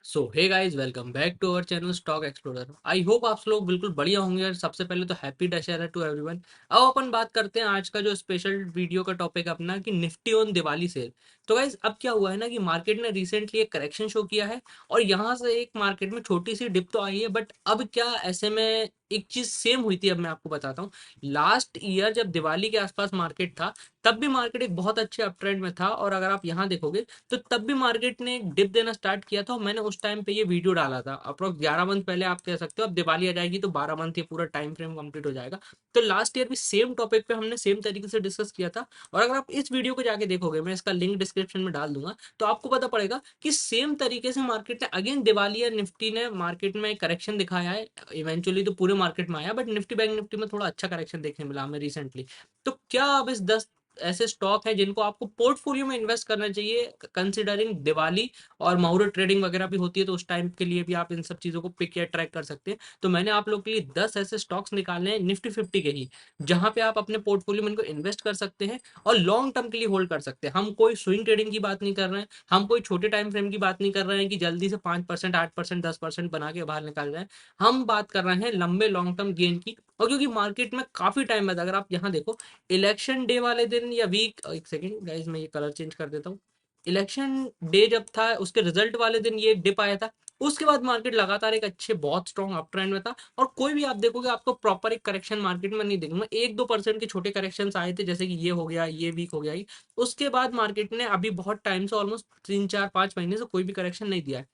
So hey guys, welcome back to our channel Stock Explorer. I hope आप लोग बिल्कुल बढ़िया होंगे। और सबसे पहले तो हैप्पी दशहरा टू एवरीवन। अब अपन बात करते हैं आज का जो स्पेशल वीडियो का टॉपिक अपना कि निफ्टी ऑन दिवाली सेल। तो गाइस, अब क्या हुआ है ना कि मार्केट ने रिसेंटली एक करेक्शन शो किया है और यहाँ से एक मार्केट में छोटी सी डिप तो आई है। बट अब क्या ऐसे में एक चीज सेम हुई थी, अब मैं आपको बताता हूँ। लास्ट ईयर जब दिवाली के आसपास मार्केट था, तब भी मार्केट एक बहुत अच्छे अप ट्रेंड में था। और अगर आप यहाँ देखोगे तो तब भी मार्केट ने एक डिप देना स्टार्ट किया था और मैंने उस टाइम पे ये वीडियो डाला था। अप्रोक्स 11 मंथ पहले आप कह सकते हो। अब दिवाली आ जाएगी तो 12 मंथ ये पूरा टाइम फ्रेम कंप्लीट हो जाएगा। तो लास्ट ईयर भी सेम टॉपिक पे हमने सेम तरीके से डिस्कस किया था। और अगर आप इस वीडियो को जाके देखोगे, मैं इसका लिंक डिस्क्रिप्शन में डाल दूंगा, तो आपको पता पड़ेगा कि सेम तरीके से मार्केट ने अगेन दिवाली या निफ्टी ने मार्केट में करेक्शन दिखाया है। इवेंचुअली तो पूरे मार्केट में आया, बट निफ्टी बैंक निफ्टी में थोड़ा अच्छा करेक्शन देखने मिला हमें रिसेंटली। तो क्या अब इस 10 ऐसे स्टॉक है जिनको आपको पोर्टफोलियो में इन्वेस्ट करना चाहिए, कंसिडरिंग दिवाली और मुहूर्त ट्रेडिंग वगैरह भी होती है, तो उस टाइम के लिए भी आप इन सब चीजों को पिक या ट्रैक कर सकते हैं। तो मैंने आप लोग के लिए 10 ऐसे स्टॉक्स निकालने हैं निफ्टी 50 के ही, जहां पे आप अपने पोर्टफोलियो में इनको इन्वेस्ट कर सकते हैं और लॉन्ग टर्म के लिए होल्ड कर सकते हैं। हम कोई स्विंग ट्रेडिंग की बात नहीं कर रहे हैं, हम कोई छोटे टाइम फ्रेम की बात नहीं कर रहे हैं कि जल्दी से 5%, 8%, 10% बना के बाहर निकाल जाए। हम बात कर रहे हैं लंबे लॉन्ग टर्म गेन की। और क्योंकि मार्केट में काफी टाइम बाद, अगर आप यहाँ देखो, इलेक्शन डे वाले दिन या वीक, एक सेकंड गाइस मैं ये कलर चेंज कर देता हूँ। इलेक्शन डे जब था, उसके रिजल्ट वाले दिन ये डिप आया था। उसके बाद मार्केट लगातार एक अच्छे बहुत स्ट्रॉन्ग अप ट्रेंड में था। और कोई भी आप देखोगे, आपको प्रॉपर एक करेक्शन मार्केट में नहीं देखूंगा। 1-2% के छोटे करेक्शन आए थे, जैसे कि ये हो गया, ये वीक हो गया ही। उसके बाद मार्केट ने अभी बहुत टाइम से, ऑलमोस्ट 3-4-5 महीने से कोई भी करेक्शन नहीं दिया है।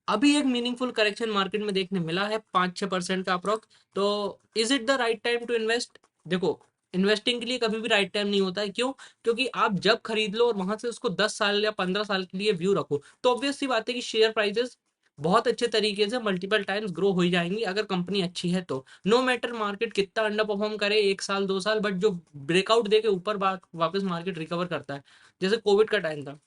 अभी एक मीनिंगफुल करेक्शन मार्केट में देखने मिला है 5-6% का अप्रोक्स। तो is it the right time to invest? देखो, इन्वेस्टिंग के लिए कभी भी राइट टाइम नहीं होता है। क्यों? क्योंकि आप जब खरीद लो और वहां से उसको 10 साल या 15 साल के लिए व्यू रखो, तो ऑब्वियस सी बात है कि शेयर प्राइसेस बहुत अच्छे तरीके से मल्टीपल टाइम्स ग्रो हो ही जाएंगी अगर कंपनी अच्छी है तो। नो मैटर मार्केट कितना अंडर परफॉर्म करे 1 साल 2 साल, बट जो ब्रेकआउट दे के ऊपर वापस मार्केट रिकवर करता है। जैसे कोविड का टाइम था,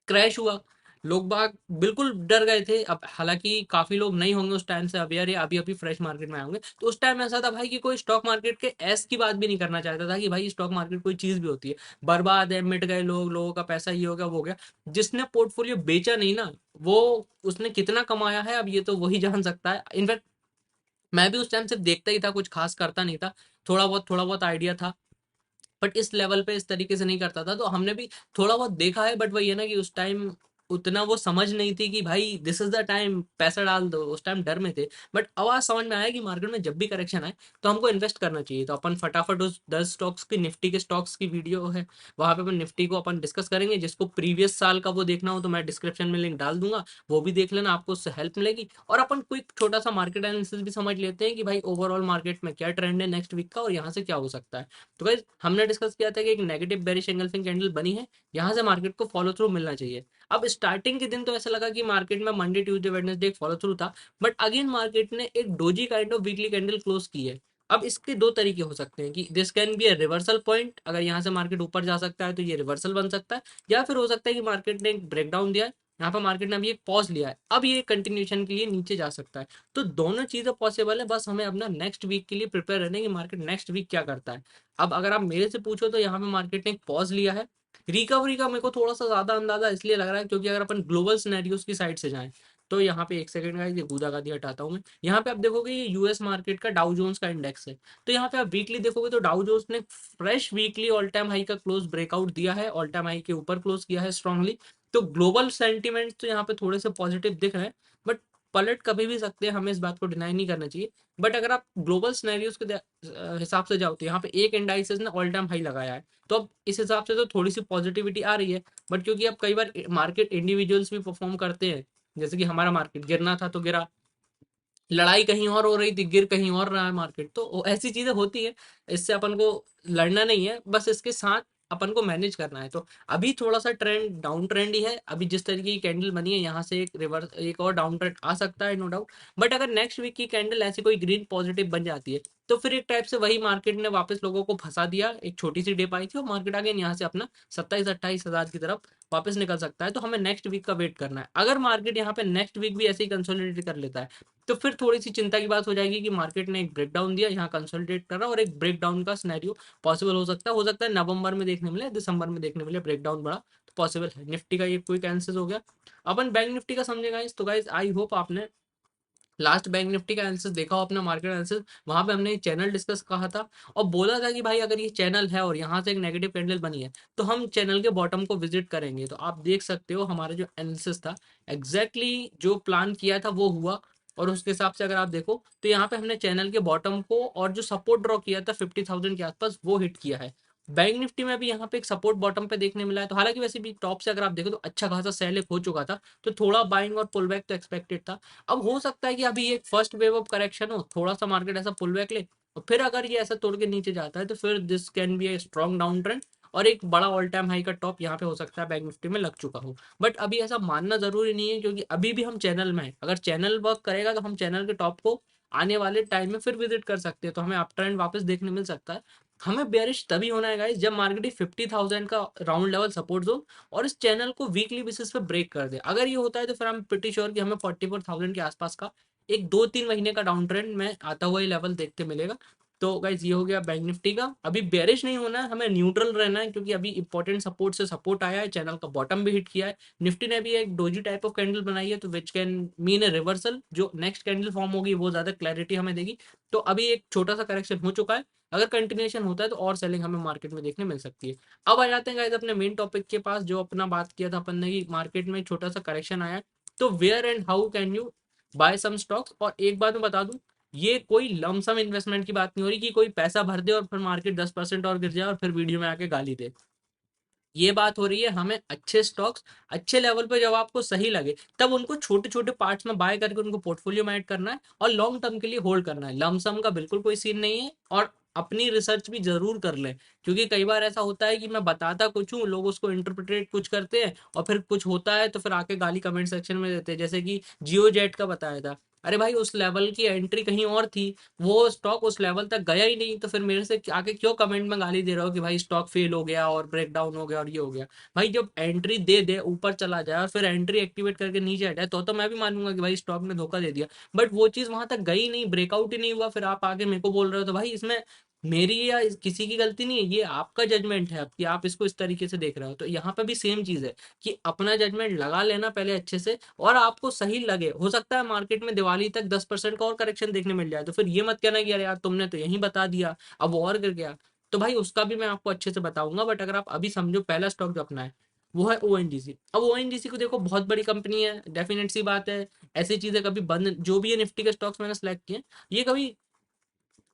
क्रैश हुआ, लोग बाग बिल्कुल डर गए थे। अब हालांकि काफी लोग नहीं होंगे उस टाइम से अवेयर या अभी अभी फ्रेश मार्केट में आएंगे, तो उस टाइम ऐसा था भाई कि कोई स्टॉक मार्केट के एस की बात भी नहीं करना चाहता था कि भाई स्टॉक मार्केट कोई चीज भी होती है। बर्बाद है, मिट गए लोग, लोगों का पैसा ये हो गया वो हो गया। जिसने पोर्टफोलियो बेचा नहीं ना, वो उसने कितना कमाया है अब ये तो वही जान सकता है। इनफैक्ट मैं भी उस टाइम सिर्फ देखता ही था, कुछ खास करता नहीं था। थोड़ा बहुत आइडिया था, बट इस लेवल पे इस तरीके से नहीं करता था। तो हमने भी थोड़ा बहुत देखा है, बट वही है ना कि उस टाइम उतना वो समझ नहीं थी कि भाई दिस इज द टाइम पैसा डाल दो। उस टाइम डर में थे। बट आवाज समझ में आया कि मार्केट में जब भी करेक्शन आए तो हमको इन्वेस्ट करना चाहिए। तो अपन फटाफट उस 10 स्टॉक्स की, निफ्टी के स्टॉक्स की वीडियो है, वहां पे अपन निफ्टी को अपन डिस्कस करेंगे। जिसको प्रीवियस साल का वो देखना हो तो मैं डिस्क्रिप्शन में लिंक डाल दूंगा, वो भी देख लेना, आपको उससे हेल्प मिलेगी। और अपन कोई छोटा सा मार्केट एनालिसिस भी समझ लेते हैं कि भाई ओवरऑल मार्केट में क्या ट्रेंड है नेक्स्ट वीक का और यहाँ से क्या हो सकता है। तो गाइस, हमने डिस्कस किया था कि एक नेगेटिव बेरिश एंगल्फिंग कैंडल बनी है, यहाँ से मार्केट को फॉलो थ्रू मिलना चाहिए। अब स्टार्टिंग के दिन तो ऐसा लगा कि मार्केट में मंडे ट्यूसडे वेडनेसडे एक फॉलो थ्रू था, बट अगेन मार्केट ने एक doji kind of weekly candle close की है। अब इसके दो तरीके हो सकते हैं कि this can be a reversal point, अगर यहाँ से मार्केट ऊपर जा सकता है तो ये रिवर्सल बन सकता है। या फिर हो सकता है कि मार्केट ने एक ब्रेकडाउन दिया है, यहाँ पर मार्केट ने अभी एक पॉज लिया है, अब ये कंटिन्यूएशन के लिए नीचे जा सकता है। तो दोनों चीजें पॉसिबल है, बस हमें अपना नेक्स्ट वीक के लिए प्रिपेयर रहने की मार्केट नेक्स्ट वीक क्या करता है। अब अगर आप मेरे से पूछो तो यहाँ पे मार्केट ने एक पॉज लिया है। रिकवरी का मेरे को थोड़ा सा ज्यादा अंदाजा इसलिए लग रहा है क्योंकि अगर अपन ग्लोबल सिनेरियोज की साइड से जाएं, तो यहाँ पे एक सेकंड का ये गूदागादी हटाता हूँ मैं। यहाँ पे आप देखोगे ये यूएस मार्केट का डाउ जोन्स का इंडेक्स है। तो यहाँ पे आप वीकली देखोगे तो डाउ जोन्स ने fresh weekly all time high का क्लोज ब्रेकआउट दिया है, ऑल टाइम हाई के ऊपर क्लोज किया है स्ट्रांगली। तो ग्लोबल सेंटीमेंट तो यहाँ पे थोड़े से पॉजिटिव दिख रहे हैं, बट पलट कभी भी सकते हैं, हमें इस बात को डिनाई नहीं करना चाहिए। बट अगर आप ग्लोबल सिनेरियोज के हिसाब से जाओ तो यहाँ पे एक इंडाइसेस ने ऑल टाइम हाई लगाया है। तो अब इस हिसाब से तो थोड़ी सी पॉजिटिविटी आ रही है। बट क्योंकि अब कई बार मार्केट इंडिविजुअल्स भी परफॉर्म करते हैं, जैसे कि हमारा मार्केट गिरना था तो गिरा, लड़ाई कहीं और हो रही थी, गिर कहीं और रहा है मार्केट, तो ऐसी चीजें होती है। इससे अपन को लड़ना नहीं है, बस इसके साथ अपन को मैनेज करना है। तो अभी थोड़ा सा ट्रेंड डाउन ट्रेंड ही है। अभी जिस तरीके की कैंडल बनी है, यहाँ से एक रिवर्स, एक और डाउन ट्रेंड आ सकता है, नो डाउट। बट अगर नेक्स्ट वीक की कैंडल ऐसी कोई ग्रीन पॉजिटिव बन जाती है, तो फिर एक टाइप से वही मार्केट ने वापस लोगों को फंसा दिया। एक छोटी सी डिप आई थी और मार्केट आगे यहाँ से अपना 27-28 हज़ार की तरफ वापस निकल सकता है। तो हमें नेक्स्ट वीक का वेट करना है। अगर मार्केट यहाँ पे नेक्स्ट वीक भी ऐसे ही कंसोलिडेट कर लेता है, तो फिर थोड़ी सी चिंता की बात हो जाएगी कि मार्केट ने एक ब्रेकडाउन दिया, यहाँ कंसोलिडेट कर रहा, और एक ब्रेकडाउन का सिनेरियो पॉसिबल हो सकता है। नवंबर में देखने मिले, दिसंबर में देखने मिले ब्रेकडाउन बड़ा। पॉसिबल है। निफ्टी का ये क्विक आंसर हो गया। अपन बैंक निफ्टी का समझे गाइस। तो गाइस आई होप आपने लास्ट बैंक निफ्टी का एनालिसिस देखा हो, अपना मार्केट एनालिसिस। वहां पे हमने चैनल डिस्कस कहा था और बोला था कि भाई अगर ये चैनल है और यहाँ से एक नेगेटिव कैंडल बनी है तो हम चैनल के बॉटम को विजिट करेंगे। तो आप देख सकते हो हमारा जो एनालिसिस था एग्जैक्टली जो प्लान किया था वो हुआ। और उसके हिसाब से अगर आप देखो तो यहाँ पे हमने चैनल के बॉटम को और जो सपोर्ट ड्रॉ किया था 50,000 के आसपास वो हिट किया है। बैंक निफ्टी में भी यहाँ पे एक सपोर्ट बॉटम पे देखने मिला है। तो हालांकि वैसे भी टॉप से अगर आप देखो तो अच्छा खासा सेल हो चुका था, तो थोड़ा बाइंग और पुल बैक तो एक्सपेक्टेड था। अब हो सकता है कि अभी एक फर्स्ट वेव ऑफ करेक्शन हो, थोड़ा सा मार्केट ऐसा पुल बैक ले और फिर अगर ये ऐसा तोड़ के नीचे जाता है तो फिर this can be a strong down trend और एक बड़ा ऑल टाइम हाई का टॉप यहाँ पे हो सकता है बैंक निफ्टी में लग चुका हो। बट अभी ऐसा मानना जरूरी नहीं है क्योंकि अभी भी हम चैनल में हैं। अगर चैनल वर्क करेगा तो हम चैनल के टॉप को आने वाले टाइम में फिर विजिट कर सकते हैं, तो हमें अप ट्रेंड वापस देखने मिल सकता है। हमें बेरिश तभी होना है गाइस जब मार्केट 50,000 का राउंड लेवल सपोर्ट जोन और इस चैनल को वीकली बेसिस पे ब्रेक कर दे। अगर ये होता है तो फिर हम प्रीटी श्योर कि हमें 44,000 के आसपास का एक 2-3 महीने का डाउन ट्रेंड में आता हुआ ये लेवल देखते मिलेगा। तो गाइज ये हो गया बैंक निफ्टी का। अभी बेरिश नहीं होना है, हमें न्यूट्रल रहना है क्योंकि अभी इंपॉर्टेंट सपोर्ट से सपोर्ट आया है, चैनल का बॉटम भी हिट किया है। निफ्टी ने भी एक डोजी टाइप ऑफ कैंडल बनाई है तो which can mean A reversal. जो नेक्स्ट कैंडल फॉर्म होगी वो ज्यादा क्लैरिटी हमें देगी। तो अभी एक छोटा सा करेक्शन हो चुका है, अगर कंटिन्यूएशन होता है तो और सेलिंग हमें मार्केट में देखने मिल सकती है। अब आ जाते हैं गाइस अपने मेन टॉपिक के पास, जो अपना बात किया था अपन ने कि मार्केट में छोटा सा करेक्शन आया है, तो where and how can you buy some stocks. और एक बात मैं बता दूं, ये कोई लमसम इन्वेस्टमेंट की बात नहीं हो रही कि कोई पैसा भर दे और फिर मार्केट 10% और गिर जाए और फिर वीडियो में आके गाली दे। ये बात हो रही है हमें अच्छे स्टॉक्स अच्छे लेवल पे जब आपको सही लगे तब उनको छोटे छोटे पार्ट्स में बाय करके उनको पोर्टफोलियो में ऐड करना है और लॉन्ग टर्म के लिए होल्ड करना है। लमसम का बिल्कुल कोई सीन नहीं है और अपनी रिसर्च भी जरूर कर लें, क्योंकि कई बार ऐसा होता है कि मैं बताता कुछ हूँ, लोग उसको इंटरप्रिटेट कुछ करते हैं और फिर कुछ होता है तो फिर आके गाली कमेंट सेक्शन में देते हैं। जैसे कि जियो जेट का बताया था, अरे भाई उस लेवल की एंट्री कहीं और थी, वो स्टॉक उस लेवल तक गया ही नहीं, तो फिर मेरे से आके क्यों कमेंट में गाली दे रहे हो कि भाई स्टॉक फेल हो गया और ब्रेक डाउन हो गया और ये हो गया। भाई जब एंट्री दे दे ऊपर चला जाए और फिर एंट्री एक्टिवेट करके नीचे हट जाए तो मैं भी मानूंगा कि भाई स्टॉक ने धोखा दे दिया। बट वो चीज वहां तक गई नहीं, ब्रेकआउट ही नहीं हुआ, फिर आप आगे मेरे को बोल रहे हो, तो भाई इसमें मेरी या किसी की गलती नहीं है, ये आपका जजमेंट है कि आप इसको इस तरीके से देख रहे हो। तो यहाँ पे भी सेम चीज है कि अपना जजमेंट लगा लेना पहले अच्छे से और आपको सही लगे। हो सकता है मार्केट में दिवाली तक 10% का और करेक्शन देखने मिल जाए, तो फिर ये मत कहना कि यार तुमने तो यही बता दिया अब वो और गिर गया। तो भाई उसका भी मैं आपको अच्छे से बताऊंगा। बट अगर आप अभी समझो पहला स्टॉक जो अपना है वो है ओएनजीसी। अब ओएनजीसी को देखो बहुत बड़ी कंपनी है, डेफिनेट सी बात है ऐसी चीजें कभी बंद, जो भी ये निफ्टी के स्टॉक्स मैंने सेलेक्ट किए ये कभी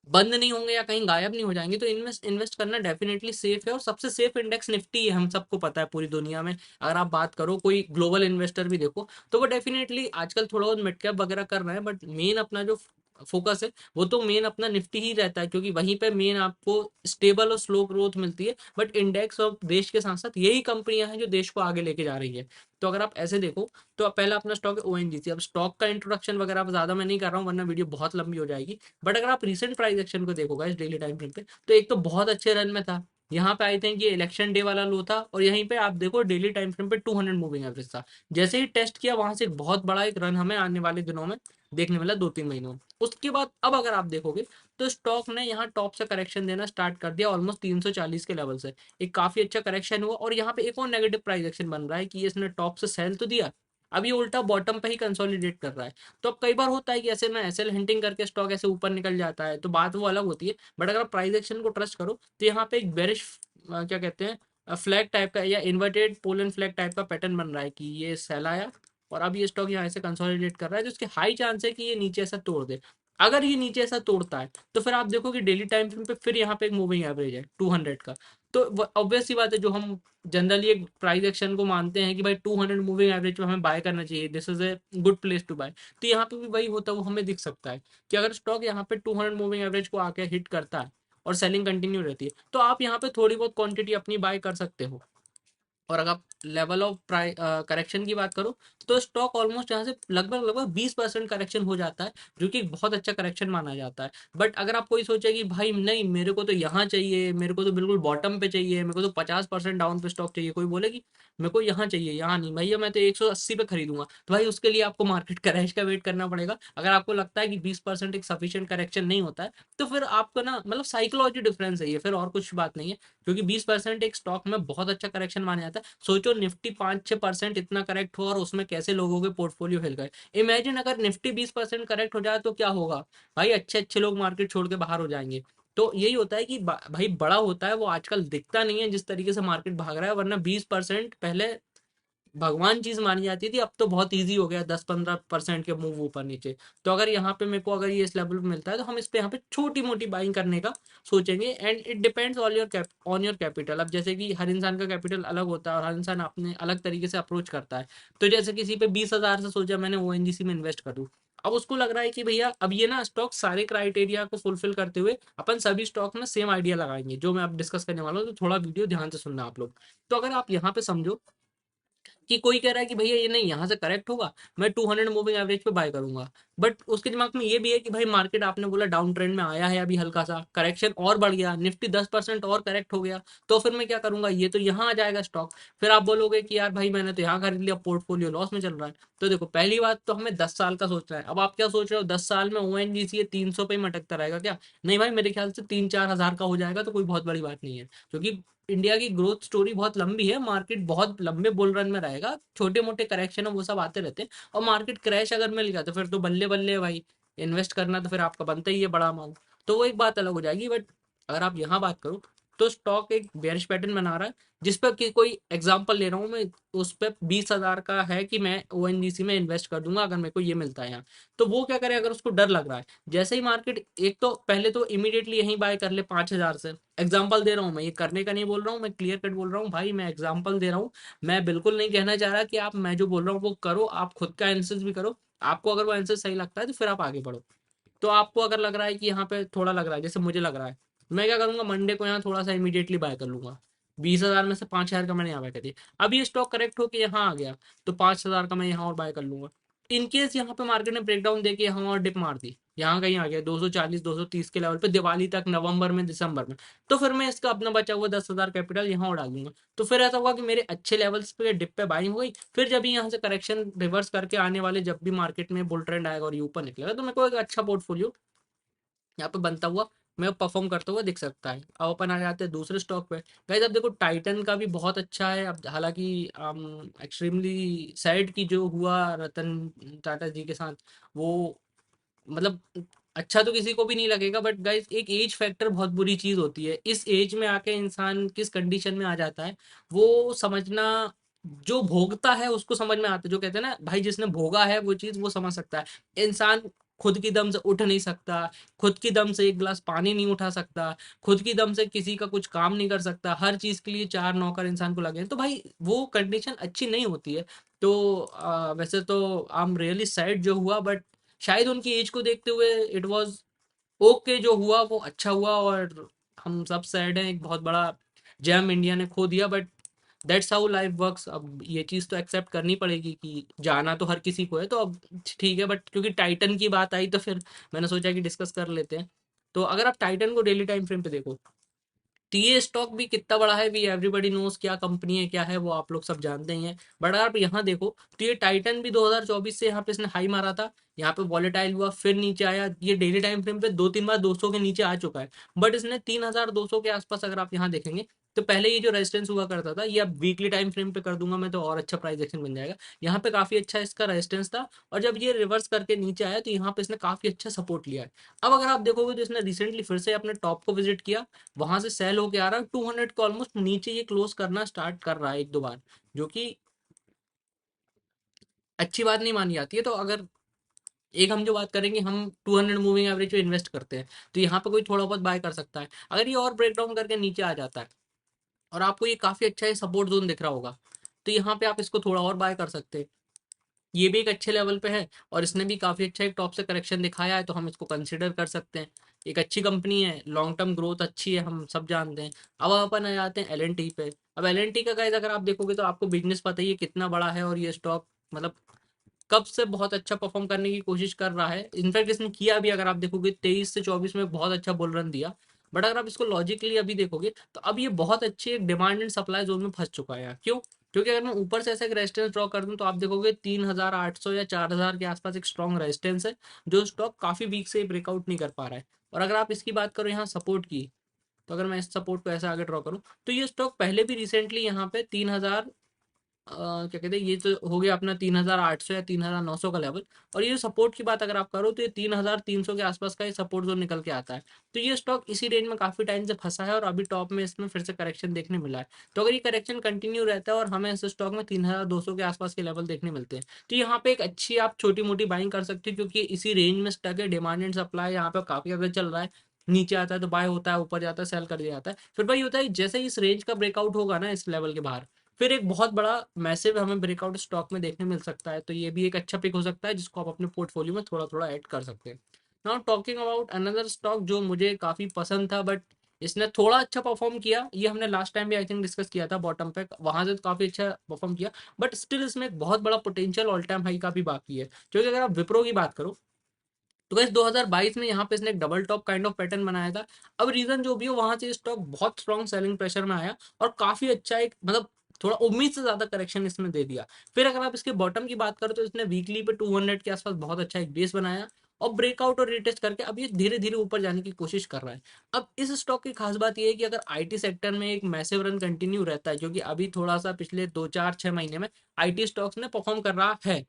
बंद नहीं होंगे या कहीं गायब नहीं हो जाएंगे। तो इन्वेस्ट इन्वेस्ट करना डेफिनेटली सेफ है और सबसे सेफ इंडेक्स निफ्टी है, हम सबको पता है पूरी दुनिया में। अगर आप बात करो कोई ग्लोबल इन्वेस्टर भी देखो तो वो डेफिनेटली आजकल थोड़ा बहुत मिड कैप वगैरह कर रहे हैं, बट मेन अपना जो फोकस है वो तो मेन अपना निफ्टी ही रहता है, क्योंकि वहीं पे मेन आपको स्टेबल और स्लो ग्रोथ मिलती है। बट इंडेक्स और देश के साथ साथ यही कंपनियां हैं जो देश को आगे लेके जा रही है। तो अगर आप ऐसे देखो तो पहला अपना स्टॉक है ओएनजीसी। अब स्टॉक का इंट्रोडक्शन वगैरह अब ज्यादा मैं नहीं कर रहा हूँ वरना वीडियो बहुत लंबी हो जाएगी। बट अगर आप रिसेंट प्राइस एक्शन को देखोगे इस डेली टाइम फ्रेम पे तो एक तो बहुत अच्छे रन में था। यहाँ पे आई थिंक ये इलेक्शन डे वाला लो था और यहीं पे आप देखो डेली टाइम फ्रेम पे 200 मूविंग एवरेज था। जैसे ही टेस्ट किया वहां से एक बहुत बड़ा एक रन हमें आने वाले दिनों में देखने मिला 2-3 महीनों में। उसके बाद अब अगर आप देखोगे तो स्टॉक ने यहाँ टॉप से करेक्शन देना स्टार्ट कर दिया ऑलमोस्ट 340 के लेवल से। एक काफी अच्छा करेक्शन हुआ और यहाँ पे एक और नेगेटिव प्राइस एक्शन बन रहा है कि इसने टॉप से सेल तो दिया, अब ये उल्टा बॉटम पे ही कंसोलिडेट कर रहा है। तो अब कई बार होता है कि ऐसे में एसएल हिंटिंग करके स्टॉक ऐसे ऊपर निकल जाता है तो बात वो अलग होती है। बट अगर आप प्राइस एक्शन को ट्रस्ट करो तो यहाँ पे एक बेरिश क्या कहते हैं फ्लैग टाइप का या इन्वर्टेड पोलन फ्लैग टाइप का पैटर्न बन रहा है कि ये सेल आया और अब ये स्टॉक यहाँ से कंसोलिडेट कर रहा है, तो इसके हाई चांस है कि ये नीचे ऐसा तोड़ दे। अगर ये नीचे ऐसा तोड़ता है तो फिर आप देखो कि डेली टाइम फ्रेम पे फिर यहाँ पे एक मूविंग एवरेज है 200 का। तो ऑब्वियस सी बात है जो हम जनरली एक प्राइस एक्शन को मानते हैं कि भाई 200 मूविंग एवरेज पे हमें बाय करना चाहिए, this is a good place to buy. तो यहाँ पे भी वही होता है, वो हमें दिख सकता है कि अगर स्टॉक यहाँ पे 200 मूविंग एवरेज को आके हिट करता है और सेलिंग कंटिन्यू रहती है तो आप यहाँ पे थोड़ी बहुत क्वांटिटी अपनी बाय कर सकते हो। और अगर आप लेवल ऑफ प्राइस करेक्शन की बात करो तो स्टॉक ऑलमोस्ट यहाँ से लगभग लगभग 20% करेक्शन हो जाता है, जो कि बहुत अच्छा करेक्शन माना जाता है। बट अगर आप कोई सोचे कि भाई नहीं मेरे को तो यहाँ चाहिए, मेरे को तो बिल्कुल बॉटम पे चाहिए, मेरे को तो 50% डाउन पे स्टॉक चाहिए, कोई बोले कि मेरे को यहाँ चाहिए यहाँ नहीं भैया मैं तो 180 पे खरीदूंगा, तो भाई उसके लिए आपको मार्केट क्रैश का वेट करना पड़ेगा। अगर आपको लगता है कि 20% एक सफिशियंट करेक्शन नहीं होता है तो फिर आपको ना मतलब साइकोलॉजी डिफरेंस है ये, फिर और कुछ बात नहीं है। क्योंकि 20% एक स्टॉक में बहुत अच्छा करेक्शन माना जाता है। सोचो सोचो निफ्टी 5-6% इतना करेक्ट हो और उसमें कैसे लोगों के पोर्टफोलियो हिल गए। इमेजिन अगर निफ्टी 20% करेक्ट हो जाए तो क्या होगा भाई, अच्छे अच्छे लोग मार्केट छोड़ के बाहर हो जाएंगे। तो यही होता है कि भाई बड़ा होता है वो आजकल दिखता नहीं है जिस तरीके से मार्केट भाग रहा है, वरना 20% पहले भगवान चीज मानी जाती थी, अब तो बहुत इजी हो गया 10-15% के मूव ऊपर नीचे। तो अगर यहाँ पे मेरे को अगर ये इस लेवल पे मिलता है तो हम इस पे यहाँ पे छोटी मोटी बाइंग करने का सोचेंगे। And it depends on your capital. अब जैसे कि हर इंसान का कैपिटल अलग होता है और हर इंसान अपने अलग तरीके से अप्रोच करता है। तो जैसे किसी पे 20,000 से सोचा मैंने ओएनजीसी में इन्वेस्ट कर दूं, अब उसको लग रहा है कि भैया अब ये ना स्टॉक सारे क्राइटेरिया को फुलफिल करते हुए अपन सभी स्टॉक में सेम आइडिया लगाएंगे, जो मैं अब डिस्कस करने वाला हूँ। तो थोड़ा वीडियो ध्यान से सुनना आप लोग। तो अगर आप यहाँ पे समझो कि कोई कह रहा है कि भैया ये नहीं यहाँ से करेक्ट होगा, मैं 200 मूविंग एवरेज पे बाय करूंगा, बट उसके दिमाग में ये भी है कि भाई मार्केट आपने बोला डाउन ट्रेंड में आया है, अभी हल्का सा करेक्शन और बढ़ गया, निफ्टी 10% और करेक्ट हो गया, तो फिर मैं क्या करूंगा, ये तो यहाँ आ जाएगा स्टॉक। फिर आप बोलोगे कि यार भाई मैंने तो यहाँ खरीद लिया, पोर्टफोलियो लॉस में चल रहा है। तो देखो पहली बात तो हमें 10 साल का सोचना है। अब आप क्या सोच रहे हो 10 साल में ओएनजीसी 300 पे ही मटकता रहेगा क्या? नहीं भाई, मेरे ख्याल से 3-4 हज़ार का हो जाएगा तो कोई बहुत बड़ी बात नहीं है, क्योंकि इंडिया की ग्रोथ स्टोरी बहुत लंबी है, मार्केट बहुत लंबे बुल रन में रहेगा, छोटे मोटे करेक्शन है वो सब आते रहते हैं। और मार्केट क्रैश अगर मिल गया तो फिर तो बल्ले बल्ले है भाई, इन्वेस्ट करना तो फिर आपका बनता ही है बड़ा अमाउंट, तो वो एक बात अलग हो जाएगी। बट अगर आप यहाँ बात करो तो स्टॉक एक बेयरिश पैटर्न बना रहा है, जिस पर कि कोई एग्जांपल ले रहा हूँ मैं, उस पर 20,000 का है कि मैं ओएनजीसी में इन्वेस्ट कर दूंगा अगर मेरे को ये मिलता है यहाँ। तो वो क्या करे अगर उसको डर लग रहा है, जैसे ही मार्केट एक तो पहले तो इमीडिएटली यहीं बाय कर ले 5,000 से। एग्जाम्पल दे रहा हूँ मैं, ये करने का नहीं बोल रहा हूँ, मैं क्लियर कट बोल रहा हूँ भाई, मैं एग्जाम्पल दे रहा हूँ। मैं बिल्कुल नहीं कहना चाह रहा कि आप मैं जो बोल रहा हूँ वो करो, आप खुद का एनालिसिस भी करो। आपको अगर वो आंसर सही लगता है तो फिर आप आगे बढ़ो। तो आपको अगर लग रहा है कि यहाँ पे थोड़ा लग रहा है जैसे मुझे लग रहा है, मैं क्या करूंगा, मंडे को यहाँ थोड़ा सा इमीडिएटली बाय कर लूंगा। 20,000 में से 5,000 का मैंने यहाँ बाय कर दिया, अब ये स्टॉक करेक्ट होकर यहाँ आ गया तो 5,000 का मैं यहाँ और बाय कर लूंगा। इनकेस यहाँ पे मार्केट ने ब्रेकडाउन देके यहाँ और डिप मार दी, यहाँ कहीं आ गया 240-230 के लेवल पे दिवाली तक, नवंबर में, दिसंबर में, तो फिर मैं इसका अपना बचा हुआ 10,000 कैपिटल यहाँ और डाल दूंगा। तो फिर ऐसा हुआ कि मेरे अच्छे लेवल्स पे डिप पे बाइंग हो गई, फिर जब यहाँ से करेक्शन रिवर्स करके आने वाले जब भी मार्केट में बुल ट्रेंड आएगा और ये ऊपर निकलेगा तो मेरे को एक अच्छा पोर्टफोलियो यहाँ पे बनता हुआ, मैं परफॉर्म करता हुआ दिख सकता है। अब अपन आ जाते हैं दूसरे स्टॉक पे। गाइस अब देखो टाइटन का भी बहुत अच्छा है। अब हालांकि एक्सट्रीमली सैड की जो हुआ रतन टाटा जी के साथ, वो मतलब अच्छा तो किसी को भी नहीं लगेगा, बट गाइस एक एज फैक्टर बहुत बुरी चीज होती है। इस एज में आके इंसान किस कंडीशन में आ जाता है वो समझना, जो भोगता है उसको समझ में आता है। जो कहते हैं ना भाई, जिसने भोगा है वो चीज वो समझ सकता है। इंसान खुद की दम से उठ नहीं सकता, खुद की दम से एक गिलास पानी नहीं उठा सकता, खुद की दम से किसी का कुछ काम नहीं कर सकता, हर चीज के लिए चार नौकर इंसान को लगे हैं, तो भाई वो कंडीशन अच्छी नहीं होती है। तो वैसे तो आई एम रियली सैड जो हुआ, बट शायद उनकी एज को देखते हुए इट वाज ओके, जो हुआ वो अच्छा हुआ। और हम सब सैड हैं, एक बहुत बड़ा जेम इंडिया ने खो दिया, but that's how life works. अब ये चीज़ तो एक्सेप्ट करनी पड़ेगी कि जाना तो हर किसी को है, तो अब ठीक है। बट क्योंकि टाइटन की बात आई तो फिर मैंने सोचा कि डिस्कस कर लेते हैं। तो अगर आप टाइटन को डेली टाइम फ्रेम पे देखो तो ये स्टॉक भी कितना बड़ा है, वी एवरीबॉडी नोज, क्या कंपनी है क्या है वो आप लोग सब जानते ही हैं। बट अगर आप यहाँ देखो तो ये टाइटन भी 2024 से यहाँ पे इसने हाई मारा था, यहाँ पे वॉलेटाइल हुआ, फिर नीचे आया, ये डेली टाइम फ्रेम पे 2-3 बार 200 के नीचे आ चुका है। बट इसने 3,200 के आसपास अगर आप यहाँ देखेंगे तो पहले ये जो रेजिस्टेंस हुआ करता था, ये अब वीकली टाइम फ्रेम पे कर दूंगा मैं तो और अच्छा प्राइस एक्शन बन जाएगा। यहाँ पे काफी अच्छा इसका रेजिस्टेंस था, और जब ये रिवर्स करके नीचे आया तो यहाँ पे इसने काफी अच्छा सपोर्ट लिया है। अब अगर आप देखोगे तो इसने रिसेंटली फिर से अपने टॉप को विजिट किया, वहां से सेल होके आ रहा है 200 को ऑलमोस्ट नीचे ये क्लोज करना स्टार्ट कर रहा है 1-2 बार, जो कि अच्छी बात नहीं मानी जाती है। तो अगर एक हम जो बात करेंगे, हम 200 मूविंग एवरेज पे इन्वेस्ट करते हैं तो यहाँ पे कोई थोड़ा बहुत बाय कर सकता है। अगर ये और ब्रेक डाउन करके नीचे आ जाता है और आपको ये काफी अच्छा है सपोर्ट जोन दिख रहा होगा, तो यहाँ पे आप इसको थोड़ा और बाय कर सकते हैं। ये भी एक अच्छे लेवल पे है और इसने भी काफी अच्छा एक टॉप से करेक्शन दिखाया है, तो हम इसको कंसिडर कर सकते हैं। एक अच्छी कंपनी है, लॉन्ग टर्म ग्रोथ अच्छी है, हम सब जानते हैं। अब अपन आ जाते हैं एल पे। अब एल का गाइस अगर आप देखोगे तो आपको बिजनेस पता ही है कितना बड़ा है, और ये स्टॉक मतलब कब से बहुत अच्छा परफॉर्म करने की कोशिश कर रहा है। इनफैक्ट इसने किया भी, अगर आप देखोगे 23 से 24 में बहुत अच्छा बुल रन दिया। बट अगर आप इसको लॉजिकली अभी देखोगे तो अब ये बहुत अच्छे डिमांड एंड सप्लाई जोन में फंस चुका है। क्यों? क्योंकि अगर मैं ऊपर से ऐसा एक रेजिस्टेंस ड्रॉ कर दूं तो आप देखोगे 3,800 या 4,000 के आसपास एक स्ट्रॉन्ग रेजिस्टेंस है, जो स्टॉक काफी वीक से ब्रेकआउट नहीं कर पा रहा है। और अगर आप इसकी बात करो यहाँ सपोर्ट की, तो अगर मैं इस सपोर्ट को ऐसा आगे ड्रॉ करूँ तो ये स्टॉक पहले भी रिसेंटली यहाँ पे 3,000 क्या कहते हैं, ये तो हो गया अपना 3800 या 3900 का लेवल। और ये सपोर्ट की बात अगर आप करो तो ये 3300 के आसपास का ये सपोर्ट जोन निकल के आता है। तो ये स्टॉक इसी रेंज में काफी टाइम से फंसा है और अभी टॉप में इसमें फिर से करेक्शन देखने मिला है। तो अगर ये करेक्शन कंटिन्यू रहता है और हमें इस स्टॉक में 3200 के आसपास के लेवल देखने मिलते हैं, तो यहाँ पे एक अच्छी आप छोटी मोटी बाइंग कर सकते हो, क्योंकि इसी रेंज में स्टक है। डिमांड एंड सप्लाई यहाँ पे काफी अगर चल रहा है, नीचे आता है तो बाय होता है, ऊपर जाता है सेल कर दिया जाता है। फिर भाई होता है जैसे ही इस रेंज का ब्रेकआउट होगा ना इस लेवल के बाहर, फिर एक बहुत बड़ा मैसिव हमें ब्रेकआउट स्टॉक में देखने मिल सकता है। तो ये भी एक अच्छा पिक हो सकता है जिसको आप अपने पोर्टफोलियो में थोड़ा थोड़ा ऐड कर सकते हैं। Now talking about another stock जो मुझे काफी पसंद था बट इसने थोड़ा अच्छा परफॉर्म किया, ये हमने लास्ट टाइम भी आई थिंक डिस्कस किया था बॉटम पे, वहां से तो काफी अच्छा परफॉर्म किया, बट स्टिल इसमें एक बहुत बड़ा पोटेंशियल ऑल टाइम हाई का भी बाकी है। क्योंकि अगर आप विप्रो की बात करो तो गाइस 2022 में यहाँ पे इसने एक double top kind of pattern बनाया था। अब रीजन जो भी हो, वहां से स्टॉक बहुत स्ट्रॉन्ग सेलिंग प्रेशर में आया और काफी अच्छा एक मतलब थोड़ा उम्मीद से ज्यादा करेक्शन इसमें दे दिया। फिर अगर आप इसके बॉटम की बात करो तो इसने वीकली पे 200 के आसपास बहुत अच्छा एक बेस बनाया और ब्रेकआउट और रिटेस्ट करके अब ये धीरे धीरे ऊपर जाने की कोशिश कर रहा है। अब इस स्टॉक की खास बात ये है कि अगर आईटी सेक्टर में एक मैसिव रन कंटिन्यू रहता है, क्योंकि अभी थोड़ा सा पिछले 2 4 6 महीने में आईटी स्टॉक्स ने परफॉर्म कर रहा है,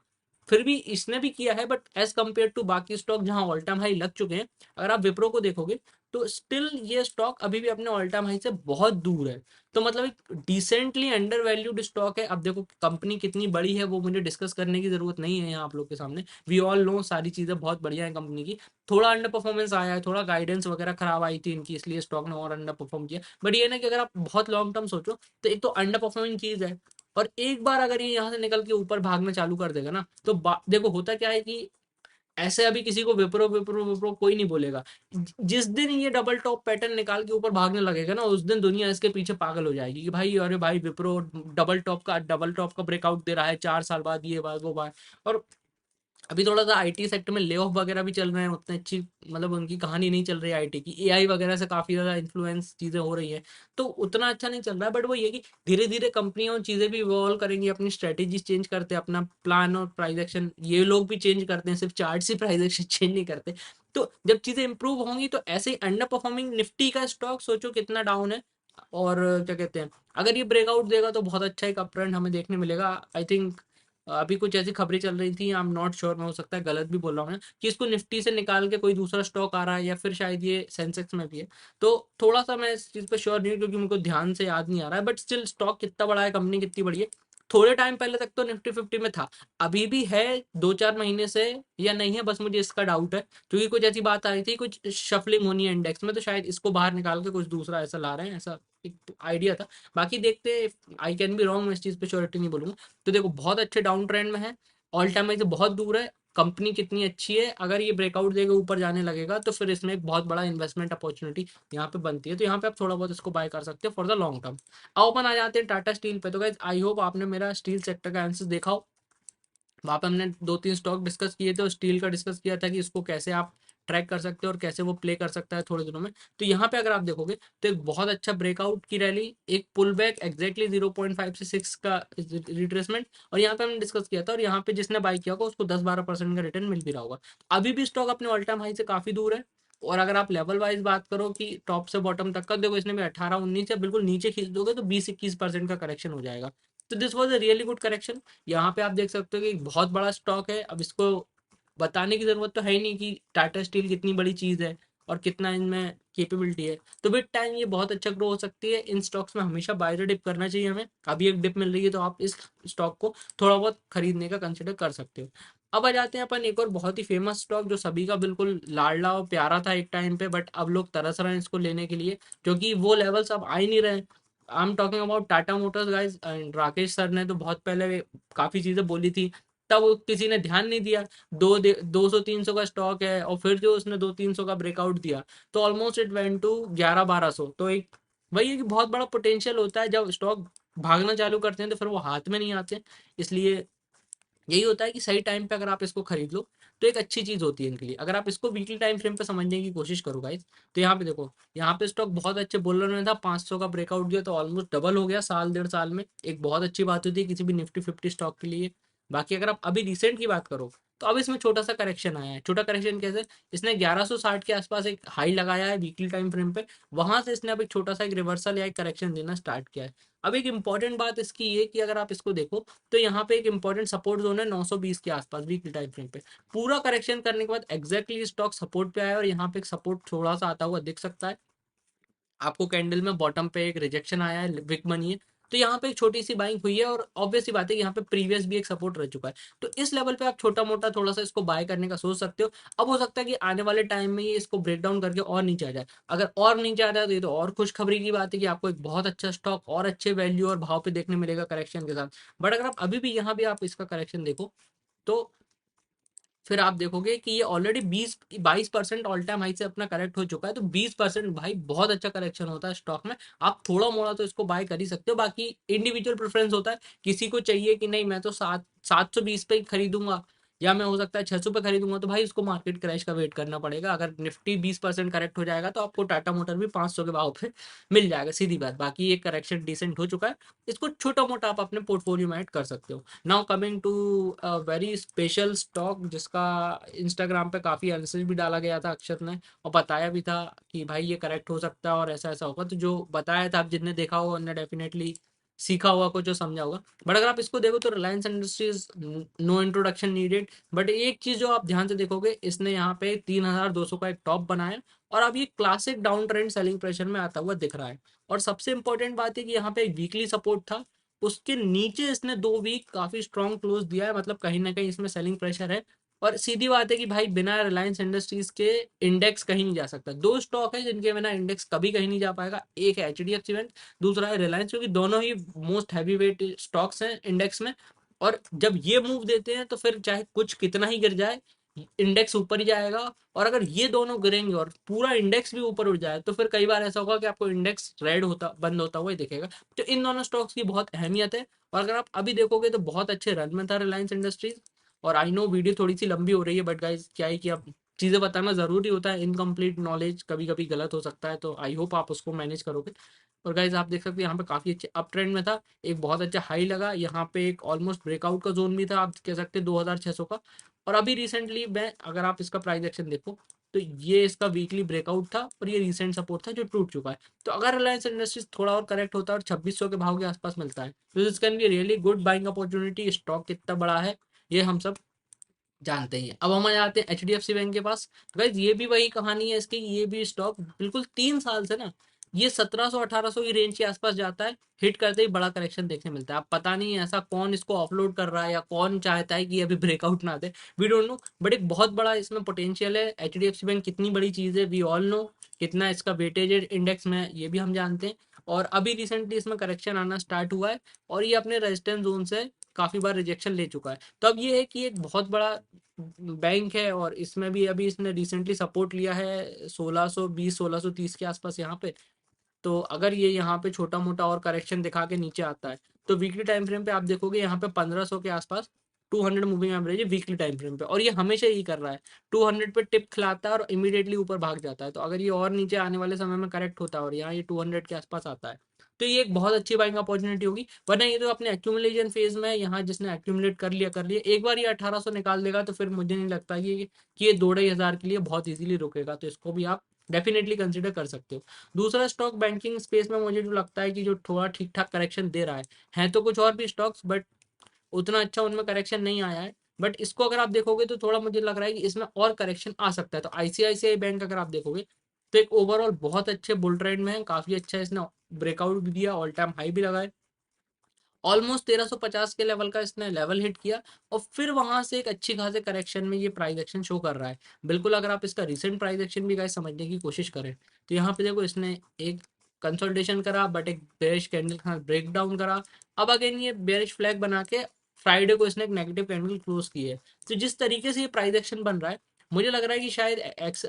फिर भी इसने भी किया है बट एज कम्पेयर टू बाकी स्टॉक जहां ऑल टाइम हाई लग चुके हैं, अगर आप विप्रो को देखोगे तो स्टिल ये स्टॉक अभी भी अपने ऑल टाइम हाई से बहुत दूर है। तो मतलब एक डिसेंटली अंडर वैल्यूड स्टॉक है। अब देखो कंपनी कितनी बड़ी है वो मुझे डिस्कस करने की जरूरत नहीं है यहाँ आप लोग के सामने, वी ऑल नो सारी चीजें बहुत बढ़िया है कंपनी की। थोड़ा अंडर परफॉर्मेंस आया है, थोड़ा गाइडेंस वगैरह खराब आई थी इनकी, इसलिए स्टॉक ने और अंडर परफॉर्म किया। बट ये ना कि अगर आप बहुत लॉन्ग टर्म सोचो तो एक तो अंडर परफॉर्मिंग चीज है, और एक बार अगर ये यहाँ से निकल के ऊपर भागना चालू कर देगा ना तो देखो होता क्या है कि ऐसे अभी किसी को विप्रो विप्रो विप्रो कोई नहीं बोलेगा। जिस दिन ये डबल टॉप पैटर्न निकाल के ऊपर भागने लगेगा ना उस दिन दुनिया इसके पीछे पागल हो जाएगी कि भाई अरे भाई विप्रो डबल टॉप का ब्रेकआउट दे रहा है 4 साल बाद, ये बात वो बात। और अभी थोड़ा सा आईटी सेक्टर में ले ऑफ वगैरह भी चल रहे हैं, उतने अच्छी मतलब उनकी कहानी नहीं चल रही है आईटी की, एआई वगैरह से काफी ज्यादा इन्फ्लुएंस चीजें हो रही है, तो उतना अच्छा नहीं चल रहा है। बट वो ये कि धीरे धीरे कंपनियां और चीजें भी इवॉल्व करेंगी, अपनी स्ट्रेटेजी चेंज करते हैं, अपना प्लान और प्राइस एक्शन ये लोग भी चेंज करते हैं, सिर्फ चार्ट से प्राइस एक्शन चेंज नहीं करते। तो जब चीजें इंप्रूव होंगी तो ऐसे ही अंडर परफॉर्मिंग निफ्टी का स्टॉक सोचो कितना डाउन है। और क्या कहते हैं, अगर ये ब्रेकआउट देगा तो बहुत अच्छा एक अप ट्रेंड हमें देखने मिलेगा आई थिंक। अभी कुछ ऐसी खबरें चल रही थी, आई एम नॉट श्योर, मैं हो सकता है गलत भी बोल रहा हूँ मैं, कि इसको निफ्टी से निकाल के कोई दूसरा स्टॉक आ रहा है या फिर शायद ये सेंसेक्स में भी है। तो थोड़ा सा मैं इस चीज़ पे श्योर नहीं हूँ क्योंकि मुझे ध्यान से याद नहीं आ रहा है, बट स्टिल स्टॉक कितना बड़ा है, कंपनी कितनी बड़ी है। थोड़े टाइम पहले तक तो निफ्टी 50 में था, अभी भी है 2 4 महीने से या नहीं है, बस मुझे इसका डाउट है। क्योंकि कुछ ऐसी बात आ रही थी, कुछ शफलिंग होनी है इंडेक्स में, तो शायद इसको बाहर निकाल के कुछ दूसरा ऐसा ला रहे हैं, ऐसा एक आइडिया था। बाकी देखते, आई कैन बी रॉन्ग, मैं इस चीज़ पे श्योरिटी नहीं बोलूंगा। तो देखो बहुत अच्छे डाउन ट्रेंड में है, ऑल टाइम हाई से बहुत दूर है, कंपनी कितनी अच्छी है, अगर ये ब्रेकआउट देके ऊपर जाने लगेगा तो फिर इसमें एक बहुत बड़ा इन्वेस्टमेंट अपॉर्चुनिटी यहाँ पे बनती है। तो यहाँ पे आप थोड़ा बहुत इसको बाय कर सकते हो फॉर द लॉन्ग टर्म। अब अपन आ जाते हैं टाटा स्टील पे। तो गाइस आई होप आपने मेरा स्टील सेक्टर का आंसर देखा हो। वहाँ पे हमने 2 3 स्टॉक डिस्कस किए थे और स्टील का डिस्कस किया था कि इसको कैसे आप ट्रैक कर सकते हो और कैसे वो प्ले कर सकता है थोड़े दिनों में। तो यहाँ पे अगर आप देखोगे तो एक बहुत अच्छा ब्रेकआउट की रैली, एक पुल बैक एग्जैक्टली 0.5 से 6 का रिट्रेसमेंट, और यहाँ पे हमने डिस्कस किया था, और यहाँ पे जिसने बाई किया होगा उसको 10 12% का रिटर्न मिल भी रहा होगा। अभी भी स्टॉक अपने ऑल टाइम हाई से काफी दूर है। और अगर आप लेवल वाइज बात करो कि टॉप से बॉटम तक का, देखो इसने भी 18 19 या बिल्कुल नीचे खींच दोगे तो 20 21% का करेक्शन हो जाएगा। तो this was a really good correction. यहाँ पे आप देख सकते हो कि एक बहुत बड़ा स्टॉक है। अब इसको बताने की जरूरत तो है ही नहीं कि टाटा स्टील कितनी बड़ी चीज है और कितना इनमें कैपेबिलिटी है। तो विद टाइम ये बहुत अच्छा ग्रो हो सकती है। इन स्टॉक्स में हमेशा बाय द डिप करना चाहिए हमें। अभी एक डिप मिल रही है तो आप इस स्टॉक को थोड़ा बहुत खरीदने का कंसिडर कर सकते हो। अब आ जाते हैं अपन एक और बहुत ही फेमस स्टॉक जो सभी का बिल्कुल लाडला और प्यारा था एक टाइम पे, बट अब लोग तरस रहे हैं इसको लेने के लिए क्योंकि वो लेवल्स अब आ ही नहीं रहे। I am talking about Tata Motors guys. Rakesh sir ने तो बहुत पहले काफी चीजें बोली थी, तब किसी ने ध्यान नहीं दिया। 200 300 का स्टॉक है और फिर जो उसने 200 300 का ब्रेकआउट दिया तो ऑलमोस्ट इट वेंट टू 11 1200। तो एक वही है कि बहुत बड़ा पोटेंशियल होता है, जब स्टॉक भागना चालू करते हैं तो फिर वो हाथ में नहीं आते। इसलिए यही होता है कि सही टाइम पे अगर आप इसको खरीद लो तो एक अच्छी चीज होती है इनके लिए। अगर आप इसको वीकली टाइम फ्रेम पे समझने की कोशिश करो गाइस, तो यहाँ पे देखो, यहाँ पे स्टॉक बहुत अच्छे बुल में था, 500 का ब्रेकआउट दिया तो ऑलमोस्ट डबल हो गया साल 1.5 साल में। एक बहुत अच्छी बात होती है किसी भी निफ्टी 50 स्टॉक के लिए। बाकी अगर आप अभी रिसेंट की बात करो तो अब इसमें छोटा सा करेक्शन आया है। छोटा करेक्शन कैसे? इसने 1160 के आसपास एक हाई लगाया है वीकली टाइम फ्रेम पे, वहां से इसने अब एक छोटा सा एक रिवर्सल या एक करेक्शन देना स्टार्ट किया है। अब एक इंपॉर्टेंट बात इसकी ये कि अगर आप इसको देखो तो यहाँ पे एक इंपॉर्टेंट सपोर्ट जोन है 920 के आसपास वीकली टाइम फ्रेम पे। पूरा करेक्शन करने के बाद एग्जैक्टली स्टॉक सपोर्ट पे आया और यहाँ पे एक सपोर्ट थोड़ा सा आता हुआ दिख सकता है आपको। कैंडल में बॉटम पे एक रिजेक्शन आया है, विक बनी है, तो यहाँ पे एक छोटी सी बाइंग हुई है और ऑब्वियस सी बात है कि यहाँ पे प्रीवियस भी एक सपोर्ट रह चुका है। तो इस लेवल पे आप छोटा मोटा थोड़ा सा इसको बाय करने का सोच सकते हो। अब हो सकता है कि आने वाले टाइम में ये इसको ब्रेक डाउन करके और नीचे आ जाए। अगर और नीचे आ जाए तो ये तो और खुशखबरी की बात है कि आपको एक बहुत अच्छा स्टॉक और अच्छे वैल्यू और भाव पे देखने मिलेगा करेक्शन के साथ। बट अगर आप अभी भी यहाँ भी आप इसका करेक्शन देखो तो फिर आप देखोगे कि ये ऑलरेडी 20-22% ऑल टाइम हाई से अपना करेक्ट हो चुका है। तो 20% भाई बहुत अच्छा करेक्शन होता है स्टॉक में। आप थोड़ा मोड़ा तो इसको बाय कर ही सकते हो, बाकी इंडिविजुअल प्रेफरेंस होता है। किसी को चाहिए कि नहीं मैं तो 720 पे ही खरीदूंगा या मैं हो सकता है 600 पे खरीदूंगा, तो भाई उसको मार्केट क्रैश का वेट करना पड़ेगा। अगर निफ्टी 20% करेक्ट हो जाएगा तो आपको टाटा मोटर भी 500 के भाव पे मिल जाएगा, सीधी बात। बाकी ये करेक्शन डिसेंट हो चुका है, इसको छोटा मोटा आप अपने पोर्टफोलियो में ऐड कर सकते हो। Now coming to very special stock जिसका इंस्टाग्राम पे काफ़ी एनालिसिस भी डाला गया था अक्षत ने, और बताया भी था कि भाई ये करेक्ट हो सकता है और ऐसा ऐसा होगा। तो जो बताया था, आप जिनने देखा होगा उनने डेफिनेटली सीखा होगा कुछ, जो समझा होगा। बट अगर आप इसको देखो तो Reliance Industries no introduction needed. But एक चीज जो आप ध्यान से देखोगे, इसने यहाँ पे 3200 का एक टॉप बनाया और अब ये classic down trend selling pressure में आता हुआ दिख रहा है। और सबसे इंपॉर्टेंट बात है कि यहाँ पे एक वीकली सपोर्ट था, उसके नीचे इसने 2 वीक काफी स्ट्रॉन्ग क्लोज दिया है, मतलब कहीं ना कहीं इसमें सेलिंग प्रेशर है। और सीधी बात है कि भाई बिना रिलायंस इंडस्ट्रीज के इंडेक्स कहीं नहीं जा सकता। दो स्टॉक है जिनके बिना इंडेक्स कभी कहीं नहीं जा पाएगा, एक है एचडीएफसी बैंक, दूसरा है रिलायंस, क्योंकि दोनों ही मोस्ट हैवी वेट स्टॉक्स हैं इंडेक्स में। और जब ये मूव देते हैं तो फिर चाहे कुछ कितना ही गिर जाए, इंडेक्स ऊपर ही जाएगा। और अगर ये दोनों गिरेंगे और पूरा इंडेक्स भी ऊपर उठ जाए तो फिर कई बार ऐसा होगा कि आपको इंडेक्स रेड होता बंद होता हुआ ही दिखेगा। तो इन दोनों स्टॉक्स की बहुत अहमियत है। और अगर आप अभी देखोगे तो बहुत अच्छे रन में था रिलायंस इंडस्ट्रीज। और आई नो वीडियो थोड़ी सी लंबी हो रही है, बट गाइस क्या है कि अब चीज़ें बताना ज़रूरी होता है, इनकम्प्लीट नॉलेज कभी कभी गलत हो सकता है, तो आई होप आप उसको मैनेज करोगे। और गाइस आप देख सकते हैं यहाँ पे काफ़ी अच्छे अप ट्रेंड में था, एक बहुत अच्छा हाई लगा, यहाँ पे एक ऑलमोस्ट ब्रेकआउट का जोन भी था, आप कह सकते हैं 2600 का। और अभी रिसेंटली मैं अगर आप इसका प्राइस एक्शन देखो तो ये इसका वीकली ब्रेकआउट था और ये रिसेंट सपोर्ट था जो टूट चुका है। तो अगर रिलायंस इंडस्ट्रीज थोड़ा और करेक्ट होता है और 2600 के भाव के आसपास मिलता है तो this can be really good buying opportunity. Stock कितना बड़ा है ये हम सब जानते हैं। अब हम आ जाते हैं एचडीएफसी बैंक के पास। गाइस ये भी वही कहानी है इसकी, ये भी स्टॉक बिल्कुल 3 साल से ना ये 1700-1800 की रेंज के आसपास जाता है, हिट करते ही बड़ा करेक्शन देखने मिलता है। अब पता नहीं ऐसा कौन इसको ऑफलोड कर रहा है या कौन चाहता है कि अभी ब्रेकआउट ना दे, वी डोंट नो। बट एक बहुत बड़ा इसमें पोटेंशियल है। एचडीएफसी बैंक कितनी बड़ी चीज़ है वी ऑल नो, कितना इसका वेटेज इंडेक्स में ये भी हम जानते हैं। और अभी रिसेंटली इसमें करेक्शन आना स्टार्ट हुआ है और ये अपने रेजिस्टेंस जोन से काफ़ी बार रिजेक्शन ले चुका है। तो अब ये है कि एक बहुत बड़ा बैंक है और इसमें भी अभी इसने रिसेंटली सपोर्ट लिया है 1620-1630 के आसपास यहाँ पे। तो अगर ये यहाँ पे छोटा मोटा और करेक्शन दिखा के नीचे आता है तो वीकली टाइम फ्रेम पे आप देखोगे यहाँ पे 1500 के आसपास 200 मूविंग एवरेज है वीकली टाइम फ्रेम पे, और ये हमेशा यही कर रहा है। 200 पे टिप खिलाता है और इमीडिएटली ऊपर भाग जाता है। तो अगर ये और नीचे आने वाले समय में करेक्ट होता है और यहाँ ये 200 के आसपास आता है तो ये एक बहुत अच्छी बाइंग अपॉर्चुनिटी होगी। वरना ये तो अपने एक्यूमुलेशन फेज में यहाँ जिसने एक्यूमुलेट कर लिया एक बार ये 1800 निकाल देगा तो फिर मुझे नहीं लगता कि ये 2-2.5 हजार के लिए बहुत इजीली रुकेगा। तो इसको भी आप डेफिनेटली कंसिडर कर सकते हो। दूसरा स्टॉक बैंकिंग स्पेस में मुझे जो लगता है कि जो थोड़ा ठीक ठाक करेक्शन दे रहा है तो कुछ और भी स्टॉक्स, बट उतना अच्छा उनमें करेक्शन नहीं आया है। बट इसको अगर आप देखोगे तो थोड़ा मुझे लग रहा है कि इसमें और करेक्शन आ सकता है। तो आईसीआईसीआई बैंक अगर आप देखोगे तो एक ओवरऑल बहुत अच्छे बुल ट्रेंड में है, काफी अच्छा इसने ब्रेकआउट भी दिया, ऑल टाइम हाई भी लगाए, ऑलमोस्ट 1350 के लेवल का इसने लेवल हिट किया और फिर वहां से एक अच्छी खासे करेक्शन में ये प्राइस एक्शन शो कर रहा है। बिल्कुल अगर आप इसका रिसेंट प्राइस एक्शन भी गाइस समझने की कोशिश करें तो यहाँ पे देखो इसने एक कंसोलिडेशन करा बट एक बेरिश कैंडल का ब्रेक डाउन करा। अब अगेन ये बेरिश फ्लैग बना के फ्राइडे को इसने एक नेगेटिव कैंडल क्लोज की है। तो जिस तरीके से ये प्राइस एक्शन बन रहा है मुझे लग रहा है कि शायद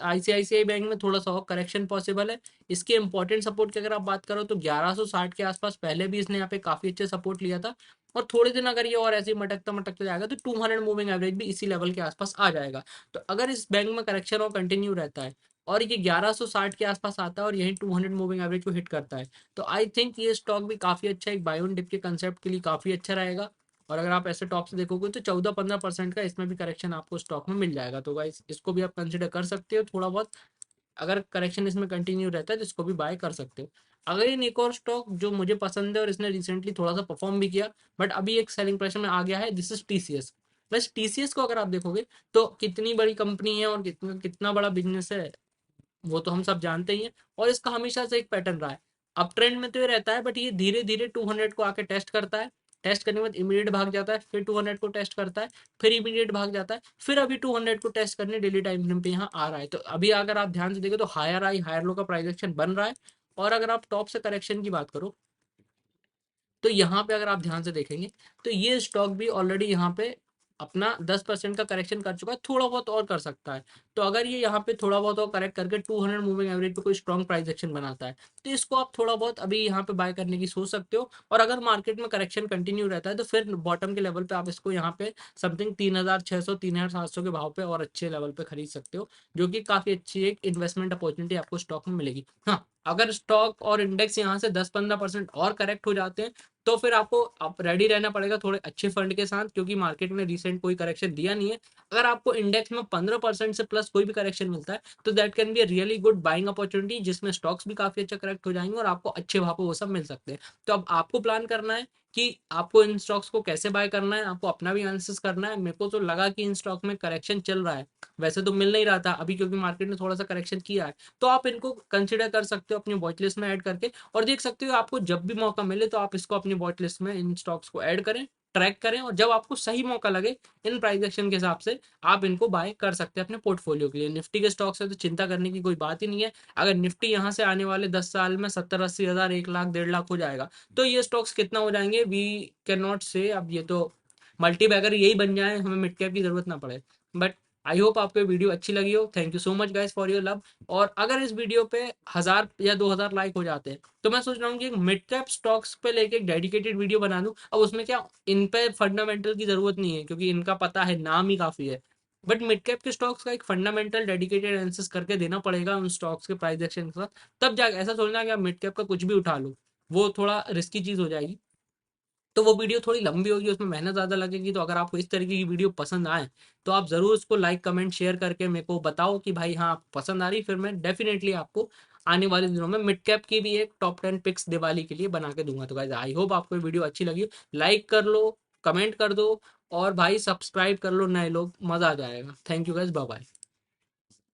आईसीआईसीआई बैंक में थोड़ा सा और करेक्शन पॉसिबल है। इसके इंपॉर्टेंट सपोर्ट की अगर आप बात करो तो 1160 के आसपास पहले भी इसने यहाँ पे काफी अच्छे सपोर्ट लिया था। और थोड़े दिन अगर ये और ऐसे ही मटकता मटकता जाएगा तो 200 मूविंग एवरेज भी इसी लेवल के आसपास आ जाएगा। तो अगर इस बैंक में करेक्शन और कंटिन्यू रहता है और ये 1160 के आसपास आता है और यही 200 मूविंग एवरेज को हिट करता है तो आई थिंक ये स्टॉक भी काफी अच्छा एक बाय ऑन डिप के कंसेप्ट के लिए काफी अच्छा रहेगा। और अगर आप ऐसे टॉप से देखोगे तो 14-15% का इसमें भी करेक्शन आपको स्टॉक में मिल जाएगा। तो गाइस इसको भी आप कंसिडर कर सकते हो थोड़ा बहुत, अगर करेक्शन इसमें कंटिन्यू रहता है तो इसको भी बाय कर सकते हो। अगर इन एक और स्टॉक जो मुझे पसंद है और इसने रिसेंटली थोड़ा सा परफॉर्म भी किया बट अभी एक सेलिंग प्रेशर में आ गया है, दिस इज टीसीएस। बस टीसीएस को अगर आप देखोगे तो कितनी बड़ी कंपनी है और कितना कितना बड़ा बिजनेस है वो तो हम सब जानते ही हैं। और इसका हमेशा से एक पैटर्न रहा है, अब ट्रेंड में तो ये रहता है बट ये धीरे धीरे 200 को आके टेस्ट करता है, टेस्ट करने के बाद इमीडिएट भाग जाता है, फिर 200 को टेस्ट करता है, फिर इमीडिएट भाग जाता है, फिर अभी 200 को टेस्ट करने डेली टाइम फ्रेम पे यहाँ आ रहा है। तो अभी अगर आप ध्यान से देखो तो हायर आई हायर लो का प्राइस एक्शन बन रहा है। और अगर आप टॉप से करेक्शन की बात करो तो यहाँ पे अगर आप ध्यान से देखेंगे तो ये स्टॉक भी ऑलरेडी यहाँ पे अपना 10% का करेक्शन कर चुका है, थोड़ा बहुत और कर सकता है। तो अगर ये यहाँ पे थोड़ा बहुत और करेक्ट करके 200 मूविंग एवरेज पे कोई स्ट्रॉन्ग प्राइस एक्शन बनाता है तो इसको आप थोड़ा बहुत अभी यहाँ पे बाय करने की सोच सकते हो। और अगर मार्केट में करेक्शन कंटिन्यू रहता है तो फिर बॉटम के लेवल पे आप इसको यहाँ पे समथिंग 3600 3700 के भाव पे और अच्छे लेवल पे खरीद सकते हो, जो कि काफी अच्छी एक इन्वेस्टमेंट अपॉर्चुनिटी आपको स्टॉक में मिलेगी। हाँ, अगर स्टॉक और इंडेक्स यहाँ से 10-15% और करेक्ट हो जाते हैं तो फिर आपको आप रेडी रहना पड़ेगा थोड़े अच्छे फंड के साथ, क्योंकि मार्केट में रिसेंट कोई करेक्शन दिया नहीं है। अगर आपको इंडेक्स में 15% से प्लस कोई भी करेक्शन मिलता है तो that can be a really good buying opportunity, जिसमें स्टॉक्स भी काफी अच्छा करेक्ट हो जाएंगे और आपको अच्छे भाव पे वो सब मिल सकते हैं। तो अब आपको प्लान करना है कि आपको इन स्टॉक्स को कैसे बाय करना है, आपको अपना भी एनालिसिस करना है। मेरे को तो लगा कि इन स्टॉक में करेक्शन चल रहा है, वैसे तो मिल नहीं रहा था अभी क्योंकि मार्केट ने थोड़ा सा करेक्शन किया है। तो आप इनको कंसिडर कर सकते हो अपनी वॉच लिस्ट में ऐड करके, और देख सकते हो आपको जब भी मौका मिले तो आप इसको अपनी वॉच लिस्ट में इन स्टॉक्स को ऐड करें, ट्रैक करें, और जब आपको सही मौका लगे इन प्राइस एक्शन के हिसाब से आप इनको बाय कर सकते हैं अपने पोर्टफोलियो के लिए। निफ्टी के स्टॉक्स है तो चिंता करने की कोई बात ही नहीं है। अगर निफ्टी यहाँ से आने वाले 10 साल में 70-80 हज़ार 1 लाख 1.5 लाख हो जाएगा तो ये स्टॉक्स कितना हो जाएंगे वी कैन नॉट से। अब ये तो मल्टी बैगर यही बन जाए, हमें मिड कैप की जरूरत ना पड़े। बट आई होप आपको वीडियो अच्छी लगी हो। Thank you so much guys for your love. और अगर इस वीडियो पे 1000 या 2000 लाइक हो जाते हैं तो मैं सोच रहा हूँ कि एक मिड कैप स्टॉक्स पे लेके एक डेडिकेटेड वीडियो बना दूं। अब उसमें क्या, इन पे फंडामेंटल की जरूरत नहीं है क्योंकि इनका पता है, नाम ही काफी है। बट मिड कैप के स्टॉक्स का एक फंडामेंटल डेडिकेटेड एनालिसिस करके देना पड़ेगा उन स्टॉक्स के प्राइस एक्शन के साथ, तब जाके। ऐसा सोचना कि आप मिड कैप का कुछ भी उठा लो, वो थोड़ा रिस्की चीज हो जाएगी। तो वो वीडियो थोड़ी लंबी होगी, उसमें मेहनत ज़्यादा लगेगी। तो अगर आपको इस तरीके की वीडियो पसंद आए तो आप ज़रूर उसको लाइक कमेंट शेयर करके मेरे को बताओ कि भाई हाँ आपको पसंद आ रही, फिर मैं डेफिनेटली आपको आने वाले दिनों में मिड कैप की भी एक टॉप 10 पिक्स दिवाली के लिए बना के दूंगा। तो गाइस आई होप आपको वीडियो अच्छी लगी हो, लाइक कर लो, कमेंट कर दो, और भाई सब्सक्राइब कर लो नए लोग, मज़ा आ जाएगा। Thank you guys, bye bye.